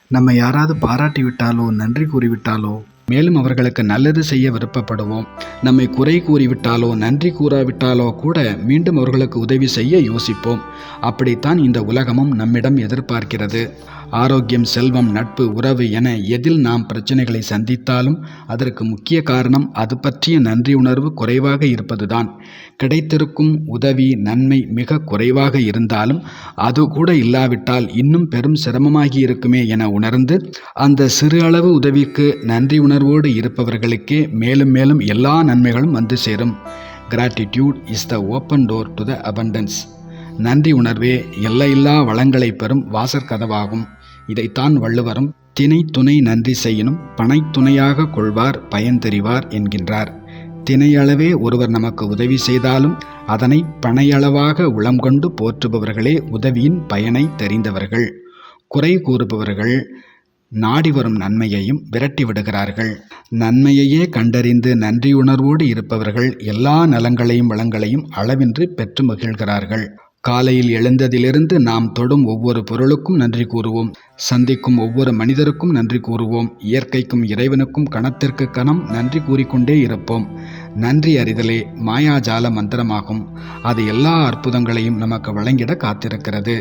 நம்ம யாராவது பாராட்டி விட்டாலோ நன்றி கூறிவிட்டாலோ மேலும் அவர்களுக்கு நல்லது செய்ய விருப்பப்படுவோம். நம்மை குறை கூறிவிட்டாலோ நன்றி கூறாவிட்டாலோ கூட மீண்டும் அவர்களுக்கு உதவி செய்ய யோசிப்போம். அப்படித்தான் இந்த உலகமும் நம்மிடம் எதிர்பார்க்கிறது. ஆரோக்கியம், செல்வம், நட்பு, உறவு என எதில் நாம் பிரச்சனைகளை சந்தித்தாலும் அதற்கு முக்கிய காரணம் அது பற்றிய நன்றி உணர்வு குறைவாக இருப்பதுதான். கிடைத்திருக்கும் உதவி, நன்மை மிக குறைவாக இருந்தாலும் அது கூட இல்லாவிட்டால் இன்னும் பெரும் சிரமமாகி இருக்குமே என உணர்ந்து அந்த சிறு அளவு உதவிக்கு நன்றி உணர்வோடு இருப்பவர்களுக்கே மேலும் மேலும் எல்லா நன்மைகளும் வந்து சேரும். Gratitude is the open door to the abundance. நன்றி உணர்வே எல்லையில்லா வளங்களை பெறும் வாசற்கதவாகும். இதைத்தான் வள்ளுவரும் திணை துணை நன்றி செய்யினும் பனை துணையாக கொள்வார் பயன் தெரிவார் என்கின்றார். திணையளவே ஒருவர் நமக்கு உதவி செய்தாலும் அதனை பனையளவாக உளம் கொண்டு போற்றுபவர்களே உதவியின் பயனை தெரிந்தவர்கள். குறை கூறுபவர்கள் நாடி வரும் நன்மையையும் விரட்டி விடுகிறார்கள். நன்மையையே கண்டறிந்து நன்றியுணர்வோடு இருப்பவர்கள் எல்லா நலங்களையும் வளங்களையும் அளவின்றி பெற்று மகிழ்கிறார்கள். காலையில் எழுந்ததிலிருந்து நாம் தொடும் ஒவ்வொரு பொருளுக்கும் நன்றி கூறுவோம். சந்திக்கும் ஒவ்வொரு மனிதருக்கும் நன்றி கூறுவோம். இயற்கைக்கும் இறைவனுக்கும் கணத்திற்கு கணம் நன்றி கூறிக்கொண்டே இருப்போம். நன்றி அறிதலே மாயாஜால மந்திரமாகும். அது எல்லா அற்புதங்களையும் நமக்கு வழங்கிட காத்திருக்கிறது.